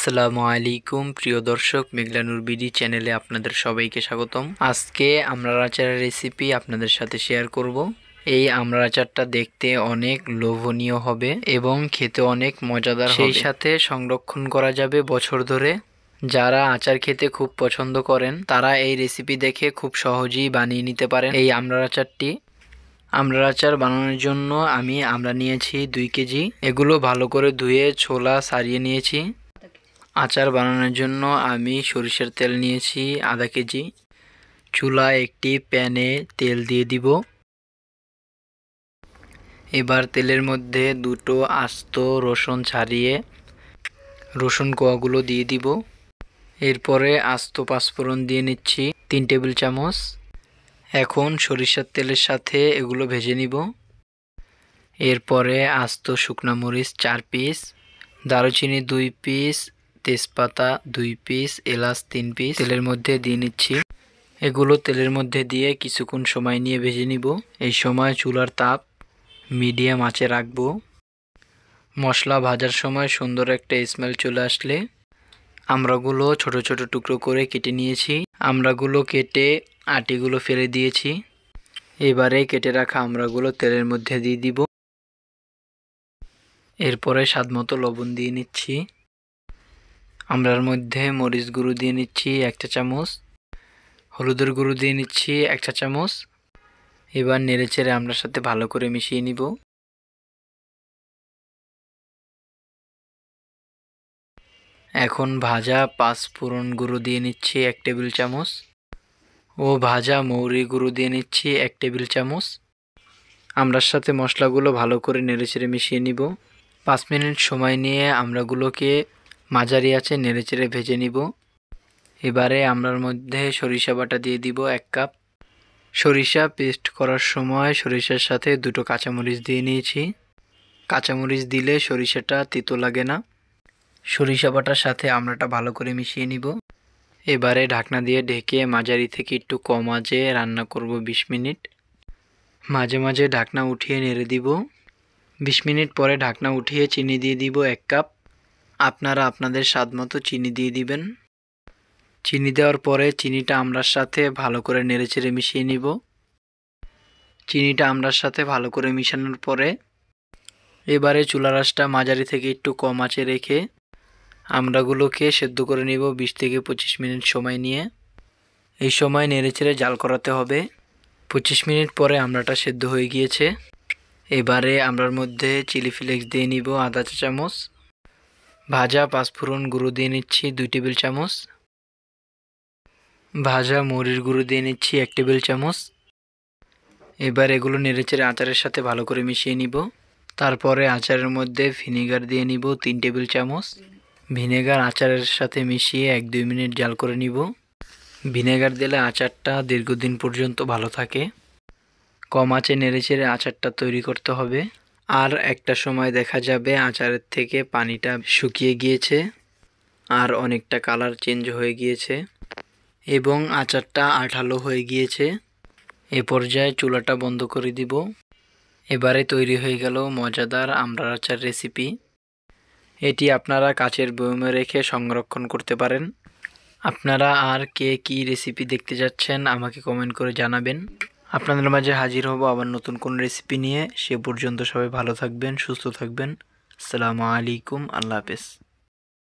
আসসালামু আলাইকুম প্রিয় দর্শক, মেঘলা নূর বিডি চ্যানেলে আপনাদের সবাইকে স্বাগতম। আজকে আমড়ার আচারের রেসিপি আপনাদের সাথে শেয়ার করব। এই আমড়ার আচারটা দেখতে অনেক লোভনীয় হবে এবং খেতে অনেক মজাদার হবে, সেই সাথে সংরক্ষণ করা যাবে বছর ধরে। যারা আচার খেতে খুব পছন্দ করেন তারা এই রেসিপি দেখে খুব সহজেই বানিয়ে নিতে পারেন এই আমড়ার আচারটি। আমড়ার আচার বানানোর জন্য আমি আমড়া নিয়েছি 2 কেজি। এগুলো ভালো করে ধুয়ে ছোলা ছাড়িয়ে নিয়েছি। আচার বানানোর জন্য আমি সরিষার তেল নিয়েছি আধা কেজি। চুলায় একটি প্যানে তেল দিয়ে দিব। এবার তেলের মধ্যে 2টো আস্ত রসুন ছাড়িয়ে রসুন কোয়াগুলো দিয়ে দিব। এরপরে আস্ত পাঁচফোড়ন দিয়ে নিচ্ছি 3 টেবিল চামচ। এখন সরিষার তেলের সাথে এগুলো ভেজে নিব। এরপরে আস্ত শুকনা মরিচ 4 পিস, দারুচিনি 2 পিস, তেজপাতা 2 পিস, এলাচ 3 পিস তেলের মধ্যে দিয়ে নিচ্ছি। এগুলো তেলের মধ্যে দিয়ে কিছুক্ষণ সময় নিয়ে ভেজে নিব। এই সময় চুলার তাপ মিডিয়াম আঁচে রাখব। মশলা ভাজার সময় সুন্দর একটা স্মেল চলে আসলে আমড়াগুলো ছোট ছোট টুকরো করে কেটে নিয়েছি। আমড়াগুলো কেটে আটিগুলো ফেলে দিয়েছি। এবারে কেটে রাখা আমড়াগুলো তেলের মধ্যে দিয়ে দিব। এরপরে স্বাদমতো লবণ দিয়ে নিচ্ছি। আমড়ার মধ্যে মরিচ গুঁড়ো দিয়ে নিচ্ছি 1 চা চামচ, হলুদের গুঁড়ো দিয়ে নিচ্ছি 1 চা চামচ। এবার নেড়েচেড়ে আমড়ার সাথে ভালো করে মিশিয়ে নিব। এখন ভাজা পাঁচফোড়ন গুঁড়ো দিয়ে নিচ্ছি 1 টেবিল চামচ ও ভাজা মৌরি গুঁড়ো দিয়ে নিচ্ছি 1 টেবিল চামচ। আমড়ার সাথে মশলাগুলো ভালো করে নেড়েচেড়ে মিশিয়ে নিব। 5 মিনিট সময় নিয়ে আমড়াগুলোকে মাঝারি আঁচে নেড়েচেড়ে ভেজে নিব। এবারে আমড়ার মধ্যে সরিষা বাটা দিয়ে দিব 1 কাপ। সরিষা পেস্ট করার সময় সরিষার সাথে 2টো কাঁচামরিচ দিয়ে নিয়েছি। কাঁচামরিচ দিলে সরিষাটা তিতো লাগে না। সরিষা বাটার সাথে আমড়াটা ভালো করে মিশিয়ে নিব। এবারে ঢাকনা দিয়ে ঢেকে মাঝারি থেকে একটু কম আঁচে রান্না করব 20 মিনিট। মাঝে মাঝে ঢাকনা উঠিয়ে নেড়ে দিব। 20 মিনিট পরে ঢাকনা উঠিয়ে চিনি দিয়ে দিব 1 কাপ। আপনারা আপনাদের স্বাদমতো চিনি দিয়ে দিবেন। চিনি দেওয়ার পরে চিনিটা আমড়ার সাথে ভালো করে নেড়েচেড়ে মিশিয়ে নিব। চিনিটা আমড়ার সাথে ভালো করে মিশানোর পরে এবারে চুলার আঁচটা মাঝারি থেকে একটু কম আঁচে রেখে আমড়াগুলোকে সেদ্ধ করে নিব 20 থেকে 25 মিনিট সময় নিয়ে। এই সময় নেড়েচেড়ে জাল করাতে হবে। 25 মিনিট পরে আমড়াটা সেদ্ধ হয়ে গিয়েছে। এবারে আমড়ার মধ্যে চিলি ফ্লেক্স দিয়ে নিব আধা চা চামচ। ভাজা পাঁচফোড়ন গুঁড়ো দিয়ে নিচ্ছি 2 টেবিল চামচ। ভাজা মরিচ গুঁড়ো দিয়ে নিচ্ছি 1 টেবিল চামচ। এবার এগুলো নেড়েচেড়ে আচারের সাথে ভালো করে মিশিয়ে নিব। তারপরে আচারের মধ্যে ভিনেগার দিয়ে নিব 3 টেবিল চামচ। ভিনেগার আচারের সাথে মিশিয়ে 1-2 মিনিট জাল করে নিব। ভিনেগার দিলে আচারটা দীর্ঘদিন পর্যন্ত ভালো থাকে। কম আঁচে নেড়েচেড়ে আচারটা তৈরি করতে হবে। আর একটা সময় দেখা যাবে আচারের থেকে পানিটা শুকিয়ে গিয়েছে আর অনেকটা কালার চেঞ্জ হয়ে গিয়েছে এবং আচারটা আঠালো হয়ে গিয়েছে। এ পর্যায়ে চুলাটা বন্ধ করে দিব। এবারে তৈরি হয়ে গেল মজাদার আমড়ার আচার রেসিপি। এটি আপনারা কাচের বয়মে রেখে সংরক্ষণ করতে পারেন। আপনারা আর কে কী রেসিপি দেখতে যাচ্ছেন আমাকে কমেন্ট করে জানাবেন। আপনাদের মাঝে হাজির হব আবার নতুন কোন রেসিপি নিয়ে। সে পর্যন্ত সবাই ভালো থাকবেন, সুস্থ থাকবেন। আসসালামু আলাইকুম, আল্লাহ হাফেজ।